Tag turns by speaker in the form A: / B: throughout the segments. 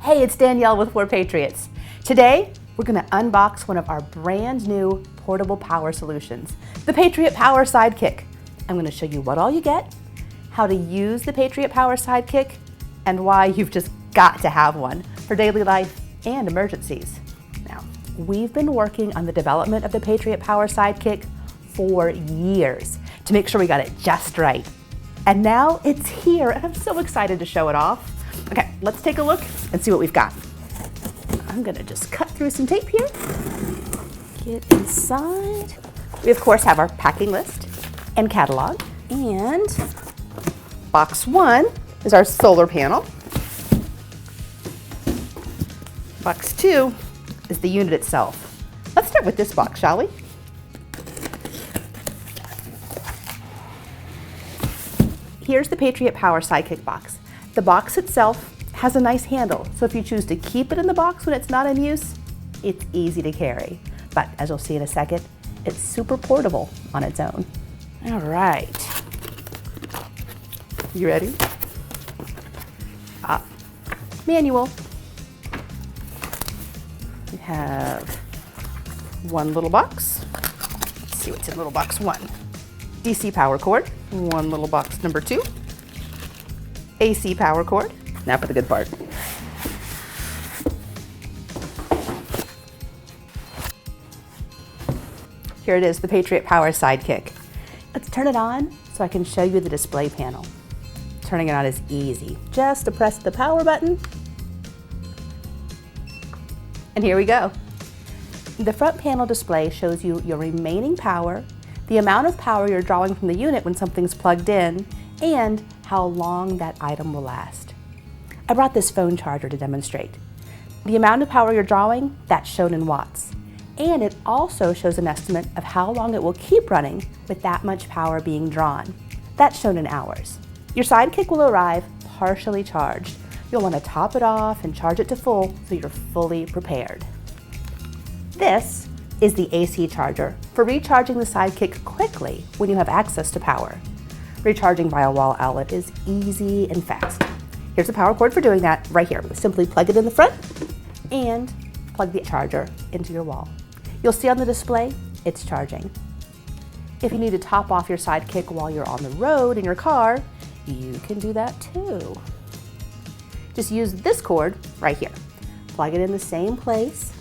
A: Hey, it's Danielle with Four Patriots. Today, we're gonna unbox one of our brand new portable power solutions, the Patriot Power Sidekick. I'm gonna show you what all you get, how to use the Patriot Power Sidekick, and why you've just got to have one for daily life and emergencies. Now, we've been working on the development of the Patriot Power Sidekick for years to make sure we got it just right. And now it's here, and I'm so excited to show it off. Okay, let's take a look and see what we've got. I'm gonna just cut through some tape here. Get inside. We of course have our packing list and catalog. And box one is our solar panel. Box two is the unit itself. Let's start with this box, shall we? Here's the Patriot Power Sidekick box. The box itself has a nice handle, so if you choose to keep it in the box when it's not in use, it's easy to carry. But as you'll see in a second, it's super portable on its own. All right. You ready? Manual. We have one little box. Let's see what's in little box one. DC power cord, one little box number two. AC power cord. Now for the good part. Here it is, the Patriot Power Sidekick. Let's turn it on so I can show you the display panel. Turning it on is easy. Just to press the power button. And here we go. The front panel display shows you your remaining power, the amount of power you're drawing from the unit when something's plugged in, and how long that item will last. I brought this phone charger to demonstrate. The amount of power you're drawing, that's shown in watts. And it also shows an estimate of how long it will keep running with that much power being drawn. That's shown in hours. Your Sidekick will arrive partially charged. You'll want to top it off and charge it to full so you're fully prepared. This is the AC charger for recharging the Sidekick quickly when you have access to power. Recharging via wall outlet is easy and fast. Here's the power cord for doing that right here. Simply plug it in the front and plug the charger into your wall. You'll see on the display, it's charging. If you need to top off your Sidekick while you're on the road in your car, you can do that too. Just use this cord right here. Plug it in the same place,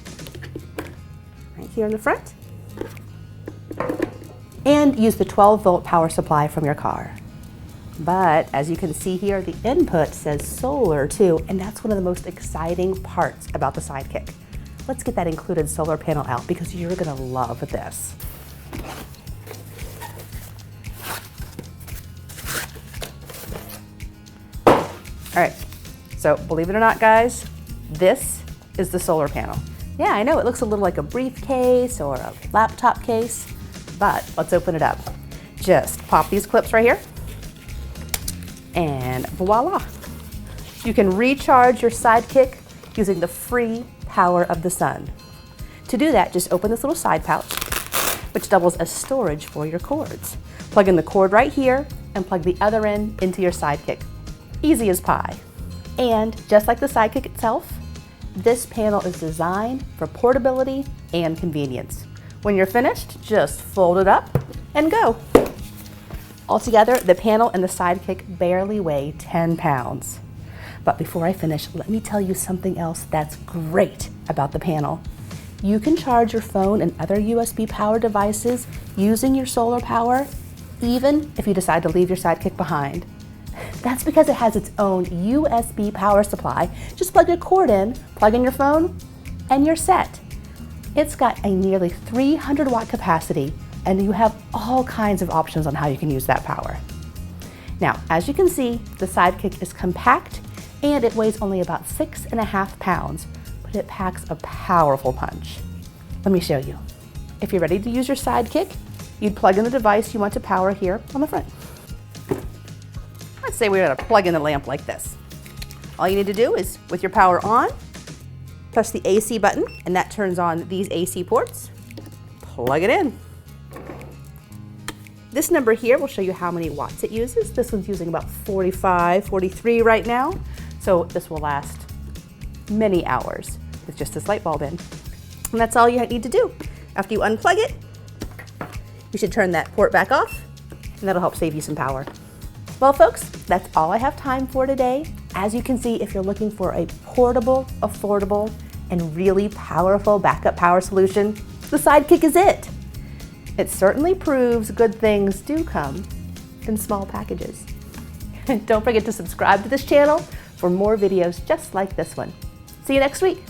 A: right here in the front, and use the 12-volt power supply from your car. But as you can see here, the input says solar too, and that's one of the most exciting parts about the Sidekick. Let's get that included solar panel out because you're gonna love this. All right, so believe it or not, guys, this is the solar panel. Yeah, I know it looks a little like a briefcase or a laptop case, but let's open it up. Just pop these clips right here, and voila. You can recharge your Sidekick using the free power of the sun. To do that, just open this little side pouch, which doubles as storage for your cords. Plug in the cord right here and plug the other end into your Sidekick. Easy as pie. And just like the Sidekick itself, this panel is designed for portability and convenience. When you're finished, just fold it up and go. Altogether, the panel and the Sidekick barely weigh 10 pounds. But before I finish, let me tell you something else that's great about the panel. You can charge your phone and other USB power devices using your solar power, even if you decide to leave your Sidekick behind. That's because it has its own USB power supply. Just plug a cord in, plug in your phone, and you're set. It's got a nearly 300 watt capacity, and you have all kinds of options on how you can use that power. Now, as you can see, the Sidekick is compact and it weighs only about 6.5 pounds, but it packs a powerful punch. Let me show you. If you're ready to use your Sidekick, you'd plug in the device you want to power here on the front. Let's say we're gonna plug in the lamp like this. All you need to do is, with your power on, press the AC button, and that turns on these AC ports. Plug it in. This number here will show you how many watts it uses. This one's using about 45, 43 right now. So this will last many hours with just this light bulb in. And that's all you need to do. After you unplug it, you should turn that port back off, and that'll help save you some power. Well, folks, that's all I have time for today. As you can see, if you're looking for a portable, affordable, and really powerful backup power solution, the Sidekick is it. It certainly proves good things do come in small packages. And don't forget to subscribe to this channel for more videos just like this one. See you next week.